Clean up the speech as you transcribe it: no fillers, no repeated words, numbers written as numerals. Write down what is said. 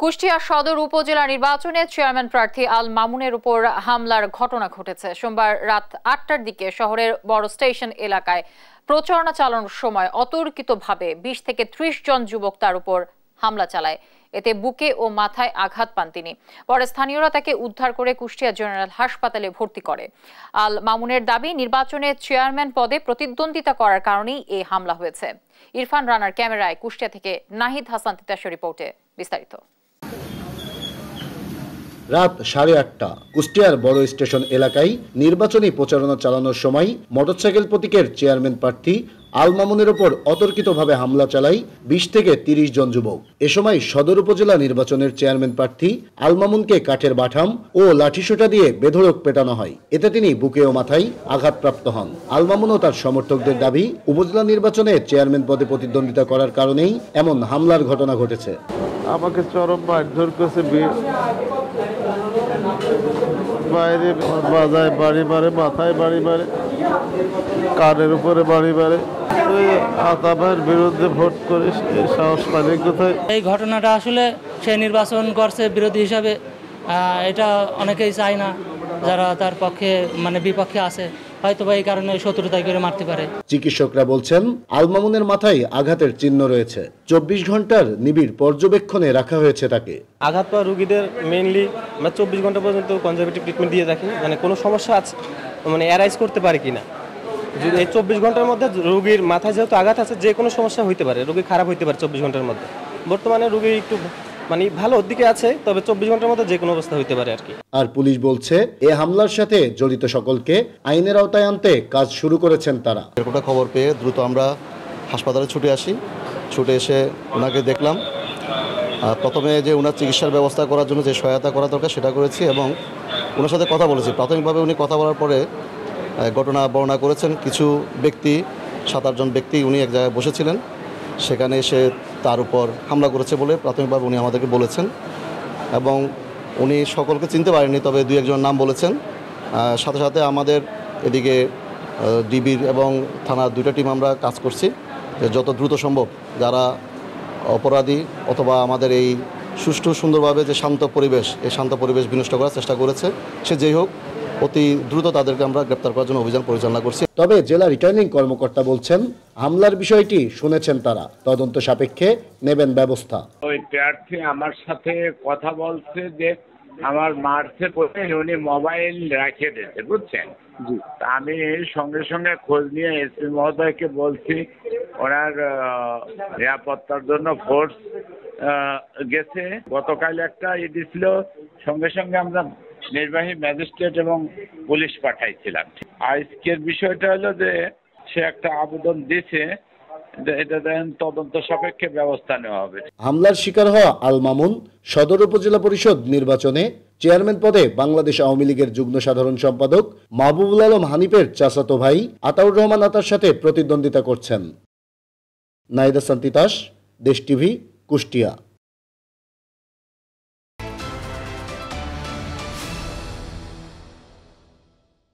কুষ্টিয়া সদর উপজেলা নির্বাচনে চেয়ারম্যান প্রার্থী আল মামুনের উপর হামলার ঘটনা ঘটেছে। সোমবার রাত ৮টার দিকে শহরের বড় স্টেশন এলাকায় প্রচারণা চালানোর সময় অতর্কিতভাবে ২০ থেকে ৩০ জন যুবক তার উপর হামলা চালায়। এতে বুকে ও মাথায় আঘাত পান তিনি। পরে স্থানীয়রা তাকে উদ্ধার করে কুষ্টিয়া জেনারেল হাসপাতালে ভর্তি করে। আল মামুনের দাবি, নির্বাচনে চেয়ারম্যান পদে প্রতিদ্বন্দ্বিতা করার কারণেই এই হামলা হয়েছে। ইরফান রানার ক্যামেরায় কুষ্টিয়া থেকে নাহিদ হাসান তিতাসের রিপোর্টে বিস্তারিত। রাত 8:30 কুষ্টিয়ার বড় স্টেশন এলাকায় নির্বাচনী প্রচারণা চালানোর সময় মোটরসাইকেল প্রতীকের চেয়ারম্যান প্রার্থী আল মামুনের ওপর অতর্কিতভাবে হামলা চালায় ২০ থেকে ৩০ জন যুবক। এ সময় সদর উপজেলা নির্বাচনের চেয়ারম্যান প্রার্থী আল মামুনকে কাঠের বাঠাম ও লাঠিসোঁটা দিয়ে বেধড়ক পেটানো হয়। এতে তিনি বুকে ও মাথায় আঘাতপ্রাপ্ত হন। আল মামুন ও তার সমর্থকদের দাবি, উপজেলা নির্বাচনে চেয়ারম্যান পদে প্রতিদ্বন্দ্বিতা করার কারণেই এমন হামলার ঘটনা ঘটেছে। আমাকে চরম মারধর করেছে, বাইরে বাজায় বাড়ি মারে, মাথায় বাড়ি মারে, কানের উপরে বাড়ি মারে। আতাবের বিরুদ্ধে ভোট করে সাহস পাইলে কোথায়? এই ঘটনাটা আসলে সে নির্বাচন করছে বিরোধী হিসাবে, এটা অনেকেই চায় না, যারা তার পক্ষে বিপক্ষে আছে, হয়তো বা এই কারণে শত্রুতাই করে মারতে পারে। চিকিৎসকরা বলছেন, আল মামুনের মাথায় আঘাতের চিহ্ন রয়েছে। ২৪ ঘন্টার নিবিড় পর্যবেক্ষণে রাখা হয়েছে তাকে। আঘাত পাওয়া রোগীদের মেইনলি আমরা ২৪ ঘন্টা পর্যন্ত কনজারভেটিভ ট্রিটমেন্ট দিয়ে থাকি, কোনো সমস্যা আছে অ্যারাইজ করতে পারে কিনা। যদি এই ২৪ ঘন্টার মধ্যে রোগীর মাথায় যেহেতু আঘাত আছে, যে কোনো সমস্যা হইতে পারে, রোগী খারাপ হইতে পারে ২৪ ঘন্টার মধ্যে। বর্তমানে রোগী একটু ভালো দিকে আছে, তবে ২৪ ঘন্টার মধ্যে যে কোনো অবস্থা হইতে পারে আর কি। আর পুলিশ বলছে, এই হামলার সাথে জড়িত সকলকে আইনের আওতায় আনতে কাজ শুরু করেছেন তারা। এরকম খবর পেয়ে দ্রুত আমরা হাসপাতালে ছুটে আসি। ছুটে এসে ওনাকে দেখলাম। প্রথমে যে ওনার চিকিৎসার ব্যবস্থা করার জন্য যে সহায়তা করা দরকার সেটা করেছি এবং ওনার সাথে কথা বলেছি। প্রাথমিকভাবে উনি কথা বলার পরে ঘটনা বর্ণনা করেছেন। কিছু ব্যক্তি, ৭-৮ জন ব্যক্তি, উনি এক জায়গায় বসেছিলেন, সেখানে এসে তার উপর হামলা করেছে বলে প্রাথমিকভাবে উনি আমাদেরকে বলেছেন এবং উনি সকলকে চিনতে পারেননি, তবে ২-১ জন নাম বলেছেন। সাথে সাথে আমাদের এদিকে ডিবির এবং থানার ২টা টিম আমরা কাজ করছি, যে যত দ্রুত সম্ভব যারা অপরাধী অথবা আমাদের এই সুষ্ঠু সুন্দরভাবে যে শান্ত পরিবেশ, এই শান্ত পরিবেশ বিনষ্ট করার চেষ্টা করেছে, সে যেই হোক অতি দ্রুত তাদেরকে আমরা গ্রেপ্তার করার জন্য অভিযান পরিচালনা করছি। তবে জেলা রিটার্নিং কর্মকর্তা বলছেন, হামলার বিষয়টি শুনেছেন তারা, তদন্ত সাপেক্ষে নেবেন ব্যবস্থা। ওই প্রার্থী আমার সাথে কথা বলছে যে আমার মারছে বলে উনি মোবাইল রেখে দিয়েছে, বুঝছেন। আমি সঙ্গে সঙ্গে খোঁজ নিয়ে এসপি মহোদয়কে বলছি, ওনার নিরাপত্তার জন্য ফোর্স গেছে। গতকাল একটা দিছিল, সঙ্গে সঙ্গে আমরা নির্বাহী ম্যাজিস্ট্রেট এবং পুলিশ পাঠাইছিলাম। আজকের বিষয়টা হলো যে সে একটা আবেদন দিয়েছে, এটা তদন্ত সাপেক্ষে ব্যবস্থা নেওয়া হবে। হামলার শিকার হওয়া আল মামুন সদর উপজেলা পরিষদ নির্বাচনে চেয়ারম্যান পদে বাংলাদেশ আওয়ামী লীগের যুগ্ম সাধারণ সম্পাদক মাহবুবুল আলম হানিফের চাচাতো ভাই আতাউর রহমান আতার সাথে প্রতিদ্বন্দ্বিতা করছেন। নাহিদ হাসান তিতাস, দেশ টিভি, কুষ্টিয়া।